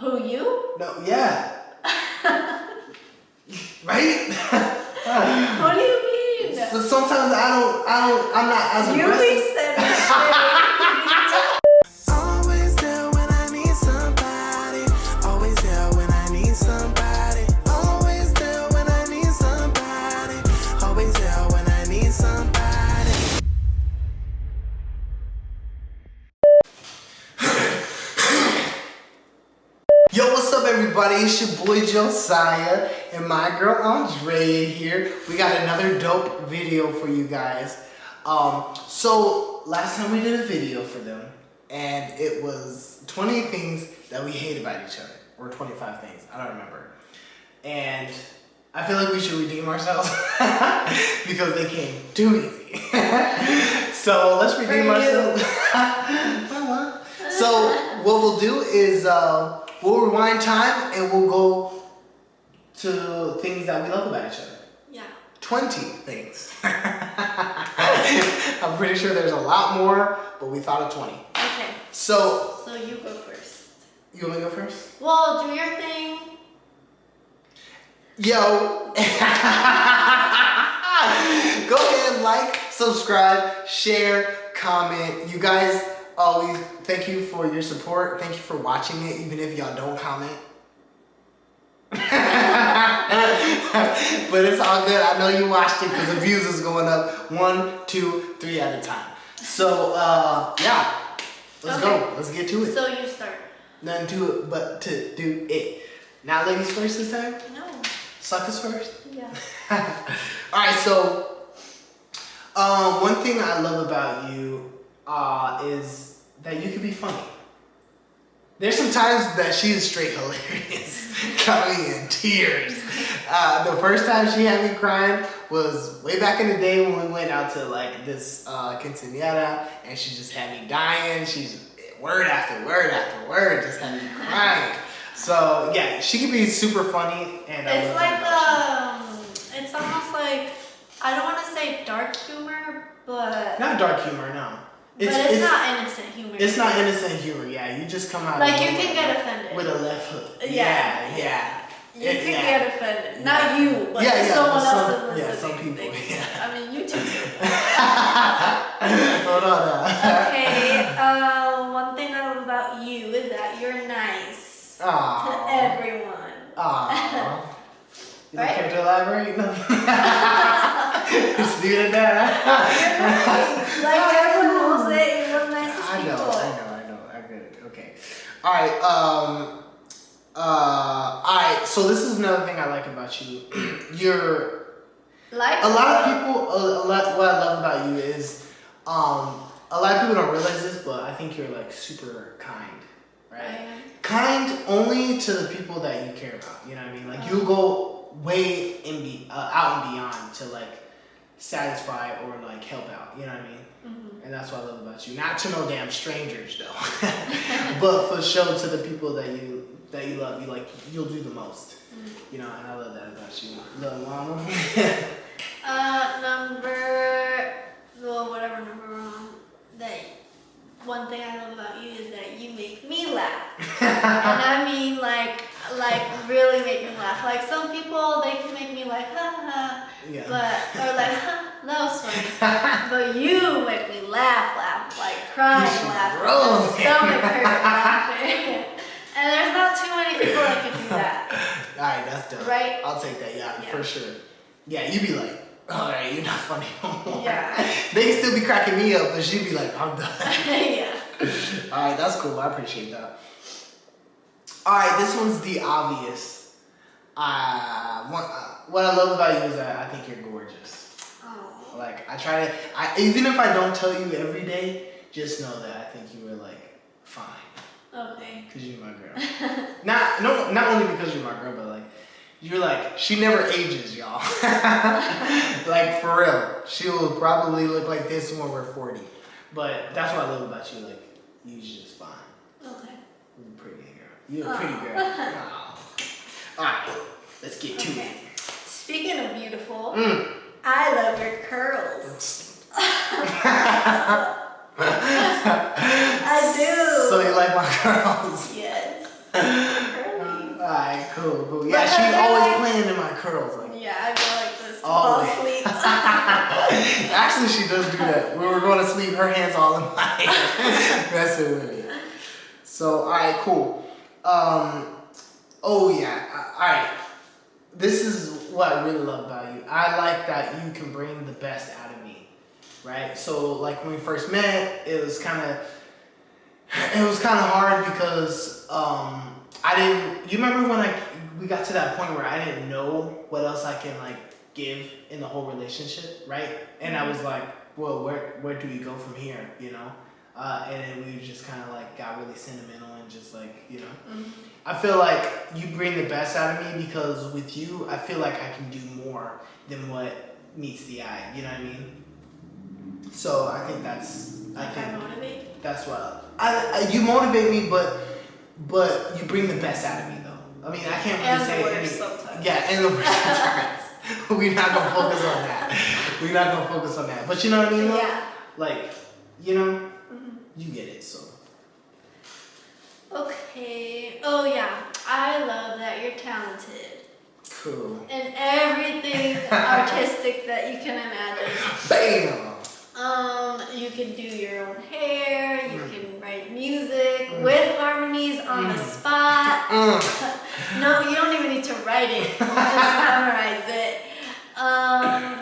Who, you? No, yeah. Right? What do you mean? So sometimes I'm not as You aggressive. be sending shit. Always there when I need somebody. Always there when I need somebody. Always there when I need somebody. Always there when I need somebody. Yo, what's up everybody? It's your boy Josiah and my girl Andrea here. We got another dope video for you guys. So last time we did a video for them and it was 20 things that we hate about each other, or 25 things, I don't remember. And I feel like we should redeem ourselves because they came too easy. So let's redeem ourselves. So what we'll do is we'll rewind time and we'll go to things that we love about each other. Yeah. 20 things. I'm pretty sure there's a lot more, but we thought of 20. Okay. So you go first. you want me to go first? Well, do your thing. Yo. Go ahead, like, subscribe, share, comment. You guys, always thank you for your support. Thank you for watching it, even if y'all don't comment. But it's all good. I know you watched it because the views is going up 1, 2, 3 at a time. So yeah, let's go. Let's get to it. So you start. Nothing to it but to do it. Now, ladies first this time. No. Suckers first. Yeah. All right. So one thing I love about you is that you can be funny. There's some times that she is straight hilarious, got me in tears. The first time she had me crying was way back in the day when we went out to like this quinceañera, and she just had me dying. She's word after word after word, just had me crying. So yeah, she can be super funny, and It's like it's almost like, I don't want to say dark humor, but not dark humor, no. It's not innocent humor. It's not innocent humor. Yeah, you just come out like you can get offended with a left hook. Yeah. You can get offended. Not you, but someone else is listening. Yeah, some people. Yeah. I mean, you too. Hold on. Okay. One thing I love about you is that you're nice to everyone. Aww. You Right? don't care to elaborate? No. Just leave it at that. Like everyone knows it. You're one of the nicest I know. people. I get it. Okay. All right. So this is another thing I like about you. You're Like a lot of people. What I love about you is, a lot of people don't realize this, but I think you're like super kind, right? Kind only to the people that you care about. You know what I mean? Like you go way out and beyond to like satisfy or like help out. You know what I mean? Mm-hmm. And that's what I love about you. Not to no damn strangers though, but for sure to the people that you love. You like, you'll do the most. Mm-hmm. You know, and I love that about you. Little mama. Whatever number we're on. One thing I love about you is that you make me laugh. And I mean like really make me laugh. Like some people, they can make me like ha ha, Yeah. or like ha, that was funny. But you make me laugh, like crying, laughing, stomach hurt, laughing. And there's not too many people that can do that. All right, that's dope. Right? I'll take that. Yeah, for sure. Yeah, you be like, all right, you're not funny no more. Yeah. They can still be cracking me up, but she'd be like, I'm done. Yeah. All right, that's cool. I appreciate that. All right, this one's the obvious. What I love about you is that I think you're gorgeous. Oh. Like even if I don't tell you every day, just know that I think you were like fine. Okay. Because you're my girl. not only because you're my girl, but like you're like, she never ages, y'all. Like for real, she will probably look like this when we're 40. But that's what I love about you. Like you're just fine. Okay. You're a pretty girl. You're a pretty girl. Oh. All right, let's get to it. Speaking of beautiful, I love your curls. I do. So you like my curls? Yes. Cool. Yeah, she's always playing in my curls. Like, yeah, I go like this to always. fall asleep. Actually, she does do that. When we're going to sleep, her hand's all in my hand. That's it with me. So, all right, cool. Oh yeah. All right. This is what I really love about you. I like that you can bring the best out of me, right? So, like when we first met, it was kind of hard because I didn't. You remember when we got to that point where I didn't know what else I can like give in the whole relationship, right? And I was like, well, where do we go from here, you know? And then we just kind of like got really sentimental and just like, you know. Mm-hmm. I feel like you bring the best out of me because with you, I feel like I can do more than what meets the eye. You know what I mean? So I think I motivate. that's what you motivate me, but you bring the best out of me though. I mean, I can't really say worst sometimes. Yeah, and the worst sometimes. We're not gonna focus on that. We're not gonna focus on that. But you know what I mean? Yeah. Like, you know, you get it. So. Okay. Oh yeah, I love that you're talented. Cool. And everything artistic that you can imagine. Bam. You can do your own hair. You can write music with harmonies on the spot. No, you don't even need to write it. You just memorize it.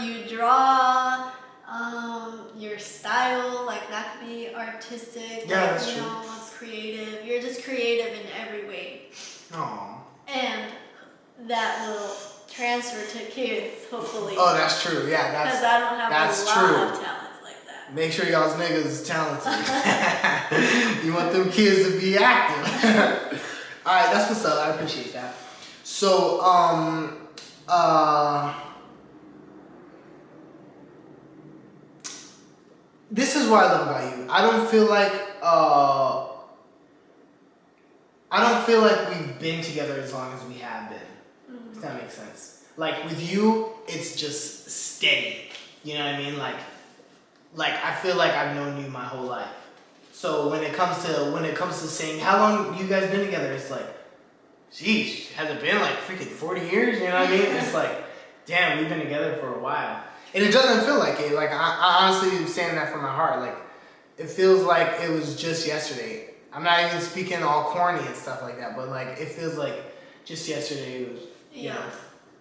You draw. Your style, like that could be artistic. Yeah, like, that's you true. know, it's creative. You're just creative in every way. Aww. And that will transfer to kids, hopefully. Oh, that's true. Yeah, Because I don't have a lot true. of talents like that. Make sure y'all's niggas is talented. You want them kids to be active. All right, that's what's up. I appreciate that. So, this is what I love about you. I don't feel like we've been together as long as we have been. If that makes sense. Like with you, it's just steady. You know what I mean? Like I feel like I've known you my whole life. So when it comes to saying how long you guys been together, it's like, sheesh, has it been like freaking 40 years? You know what I mean? It's like, damn, we've been together for a while. And it doesn't feel like it. Like I honestly am saying that from my heart. Like it feels like it was just yesterday. I'm not even speaking all corny and stuff like that, but like it feels like just yesterday it was. You know,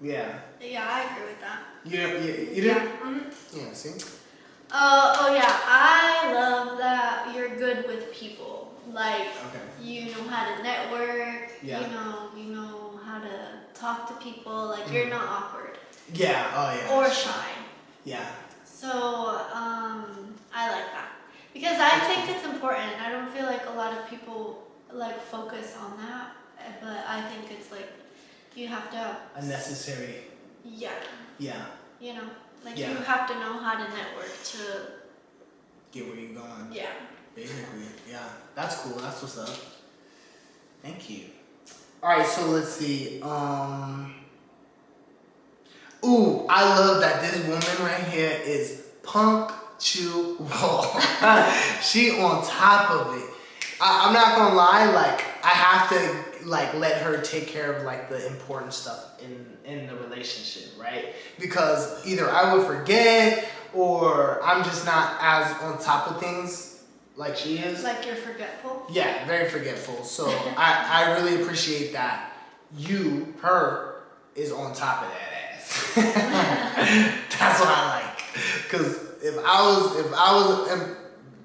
yeah. Yeah, I agree with that. You do? Yeah. Mm-hmm. Yeah. See. Oh yeah, I love that you're good with people. Like you know how to network. Yeah. You know how to talk to people. Like you're not awkward. Yeah. Oh yeah. Or shy. Yeah. So, I like that. Because I think it's important. I don't feel like a lot of people, like, focus on that. But I think it's, like, you have to... A necessary. Yeah. Yeah. You know? Like, Yeah. you have to know how to network to... Get where you're going. Yeah. Basically. Yeah. That's cool. That's what's up. Thank you. Alright, so let's see. Ooh, I love that this woman right here is punctual. She on top of it. I'm not gonna lie, like I have to like let her take care of like the important stuff in the relationship, right? Because either I would forget or I'm just not as on top of things like she is. Like you're forgetful? Yeah, very forgetful. So I really appreciate that her is on top of that ass. That's what I like. Cause if I was,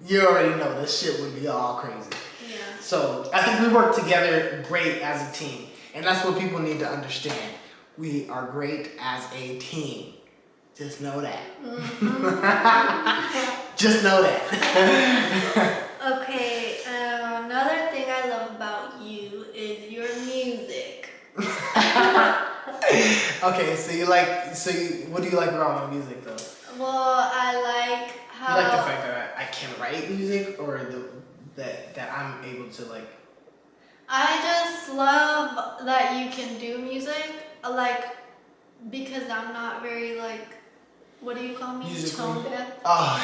you already know this shit would be all crazy. Yeah. So I think we work together great as a team, and that's what people need to understand. We are great as a team. Just know that. Just know that. Okay. Another thing I love about you is your music. Okay, what do you like about my music though? Well, I like how... You like the fact that I can write music, or that I'm able to like... I just love that you can do music, like, because I'm not very, like, what do you call me? Musically? Tone deaf. Oh,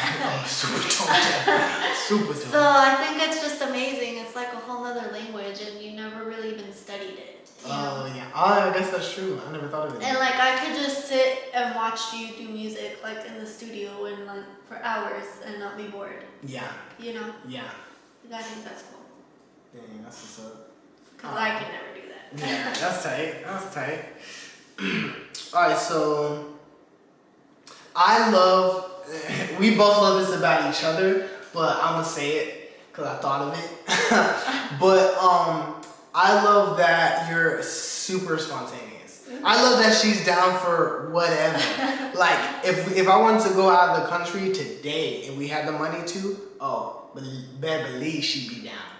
super tone deaf. Super tone So I think it's just amazing. It's like a whole nother language, and you never really even studied it. You know? Oh, yeah. I guess that's true. I never thought of it. And like I could just sit and watch you do music like in the studio and like for hours and not be bored. Yeah. You know? Yeah. I think that's cool. Dang, that's what's up. Cause I can never do that. Yeah, that's tight. That's tight. Alright, so I love, we both love this about each other, but I'm gonna say it because I thought of it. But I love that you're super spontaneous. I love that she's down for whatever. Like if I wanted to go out of the country today and we had the money to, better believe she'd be down,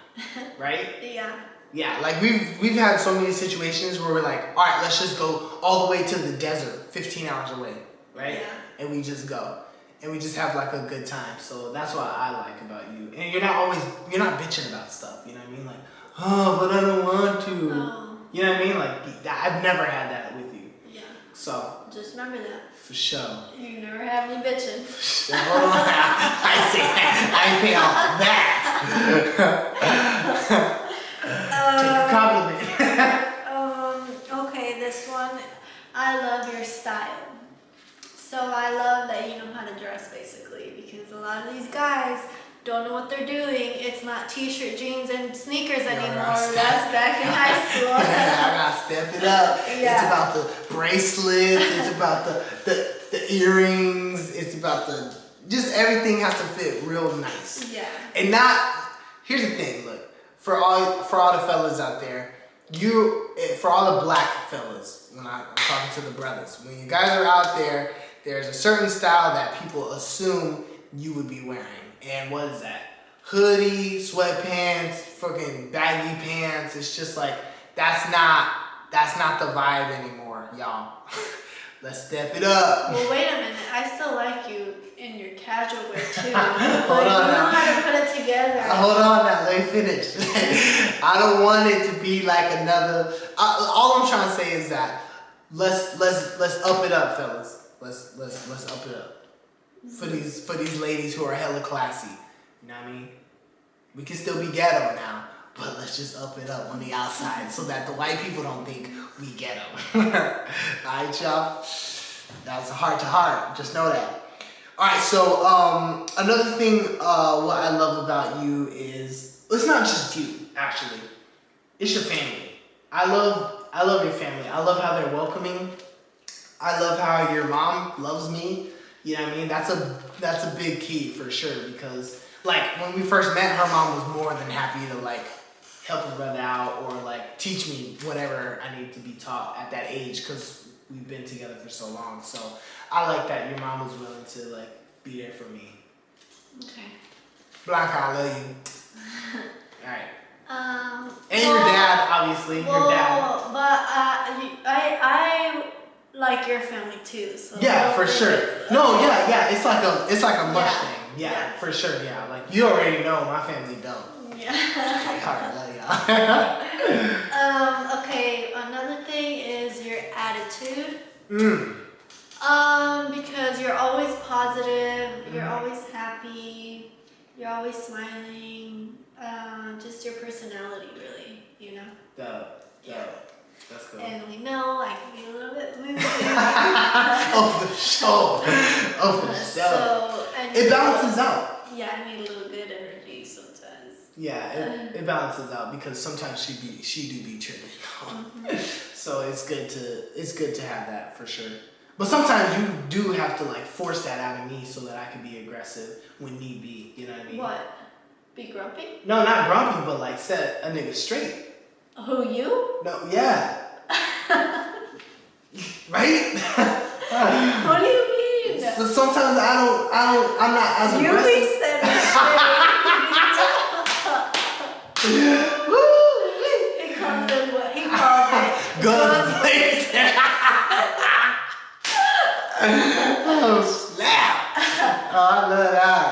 right? Yeah. Yeah, like we've had so many situations where we're like, all right, let's just go all the way to the desert, 15 hours away, right? Yeah. And we just go, and we just have like a good time. So that's what I like about you. And you're not bitching about stuff. You know what I mean? Like, oh, but I don't want to. Oh. You know what I mean? Like I've never had that with you. Yeah. So Just remember that. for sure. You never have me bitching. Hold on, I say I ain't all that. Take a compliment. Okay, this one. I love your style. So I love that you know how to dress basically because a lot of these guys don't know what they're doing. It's not t-shirt, jeans, and sneakers anymore. That's back in high school. I gotta step it up. Yeah. It's about the bracelets. It's about the earrings. It's about just everything has to fit real nice. Yeah. And here's the thing. Look, for all the fellas out there, for all the black fellas, when I'm talking to the brothers, when you guys are out there, there's a certain style that people assume you would be wearing. And what is that? Hoodie, sweatpants, fucking baggy pants. It's just like that's not the vibe anymore, y'all. Let's step it up. Well, wait a minute. I still like you in your casual wear too. Hold on you now. know how to put it together. Hold on now, let me finish. I don't want it to be like another. All I'm trying to say is that let's up it up, fellas. Let's up it up for these ladies who are hella classy. You know what I mean? We can still be ghetto now, but let's just up it up on the outside so that the white people don't think we ghetto. Alright, y'all? That's a heart to heart. Just know that. Alright, so another thing what I love about you is it's not just you, actually. It's your family. I love your family. I love how they're welcoming. I love how your mom loves me. You know what I mean? That's a big key for sure because like when we first met, her mom was more than happy to like help a brother out or like teach me whatever I need to be taught at that age because we've been together for so long. So I like that your mom was willing to like be there for me. Okay. Blanca, I love you. All right. And well, your dad, obviously. Your dad. But I like your family too. So Yeah, for sure. No, yeah. It's like a mush Yeah. thing. Yeah, for sure. Yeah, like you already know my family don't. Yeah. All right, love y'all. Okay. Another thing is your attitude. Because you're always positive. You're always happy. You're always smiling. Just your personality, really. You know. Yeah. That's good. And we know I can be a little bit moody. For sure. So It balances out. Yeah, I need a little good energy sometimes. Yeah, it balances out because sometimes she do be tripping. So it's good to have that for sure. But sometimes you do have to like force that out of me so that I can be aggressive when need be. You know what I mean? What? Be grumpy? No, not grumpy, but like set a nigga straight. Who, you? No, yeah. Right? What do you mean? So sometimes I'm not as You aggressive. be setting straight. He comes in what he calls it. Guns blazing. Oh snap! Oh, I love that.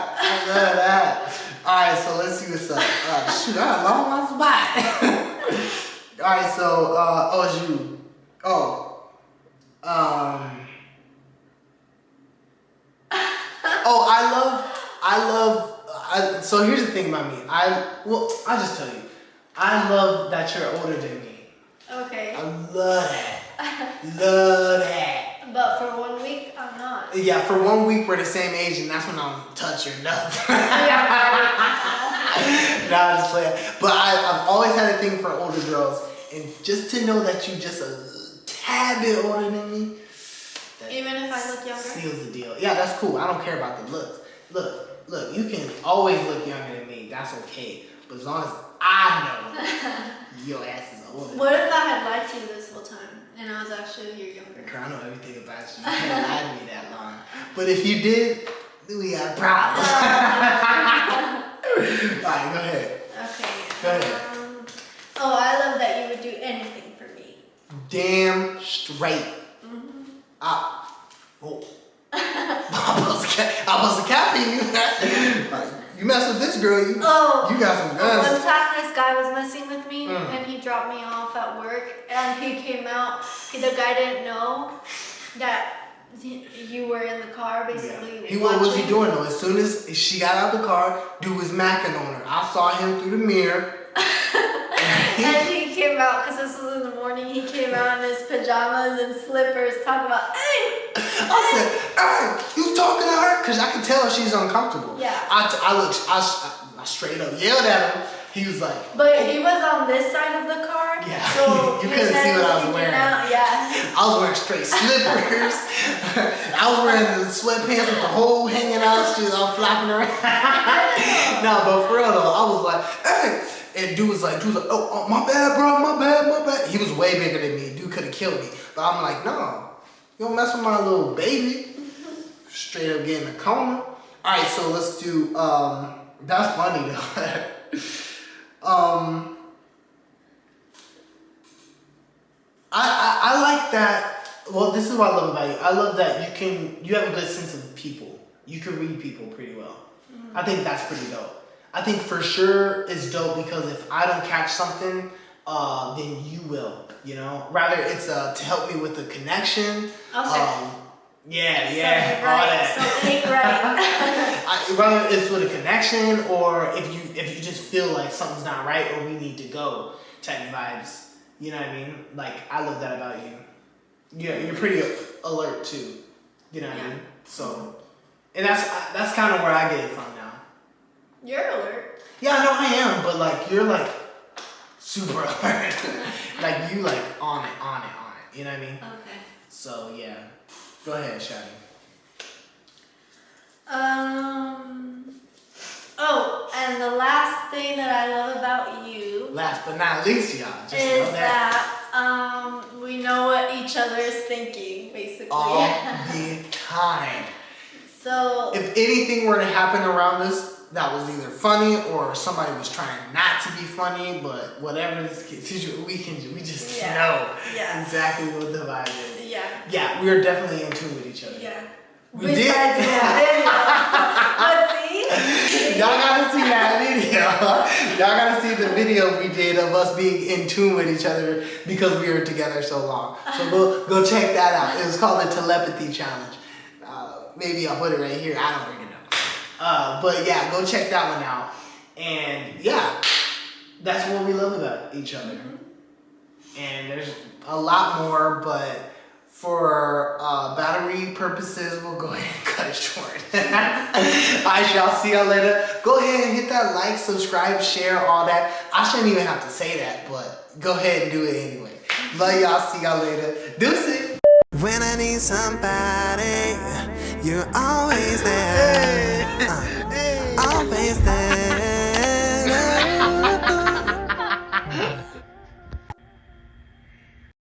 All right, so let's see what's up. Shoot, I lost my spot. All right, so it's you. So here's the thing about me. I'll just tell you. I love that you're older than me. Okay. I love that. Love that. But for 1 week, I'm not. Yeah, for 1 week we're the same age, and that's when I'm touching nothing. Nah, I'm just playing. But I've always had a thing for older girls, and just to know that you just a tad bit older than me, that Even if I look younger? seals the deal. Yeah, that's cool. I don't care about the looks. Look, you can always look younger than me. That's okay. But as long as I know your ass is older. What if I had lied to you this whole time and I was actually your younger? Girl, I know everything about you. You can't lie to me that long. But if you did, then we got problems. Alright, go ahead. Okay. Go ahead. Oh, I love that you would do anything for me. Damn straight. Oh. I was a capping you. Like, you mess with this girl, you got some guns. One time this guy was messing with me and he dropped me off at work and he came out. The guy didn't know that you were in the car basically. Yeah. What was he doing though? As soon as she got out of the car, dude was macking on her. I saw him through the mirror. And he came out, because this was in the morning, he came out in his pajamas and slippers talking about, hey! I said, hey, you talking to her? Because I could tell she's uncomfortable. Yeah. I straight up yelled at him. He was like... But he was on this side of the car. Yeah, So you couldn't see what I was wearing. Yeah. I was wearing straight slippers. I was wearing the sweatpants with the hole hanging out. She was all flapping around. No, but for real though, I was like, hey! And dude was like, oh, my bad, bro, my bad. He was way bigger than me. Dude could have killed me. But I'm like, no, you don't mess with my little baby. Straight up getting a coma. All right, so let's do, that's funny though. I like that. Well, this is what I love about you. I love that you have a good sense of people. You can read people pretty well. I think that's pretty dope. I think for sure it's dope because if I don't catch something, then you will, you know? Rather it's to help me with the connection. Okay. Yeah, all that. Whether it's with a connection or if you just feel like something's not right or we need to go type vibes. You know what I mean? Like, I love that about you. Yeah, you're pretty alert too. You know what I mean? So, and that's kind of where I get it from now. You're alert. Yeah, no, I am, but like you're like super alert. Like you like on it. You know what I mean? Okay. So yeah, go ahead, Shadi. Oh, and the last thing that I love about you. Last but not least, y'all. Just is know that. We know what each other is thinking, basically. All the time. So if anything were to happen around us that was either funny or somebody was trying not to be funny, but whatever this situation, we just know exactly what the vibe is. Yeah. Yeah, we are definitely in tune with each other. Yeah. We Besides did. that video. But see? Y'all gotta see that video. Y'all gotta see the video we did of us being in tune with each other because we were together so long. So go check that out. It was called the Telepathy Challenge. Maybe I'll put it right here. I don't really know. But yeah, go check that one out. And yeah, that's what we love about each other. And there's a lot more, but for battery purposes, we'll go ahead and cut it short. Alright, y'all, see y'all later. Go ahead and hit that like, subscribe, share, all that. I shouldn't even have to say that, but go ahead and do it anyway. Love y'all, see y'all later. Deuces. When I need somebody, you're always there. Hey.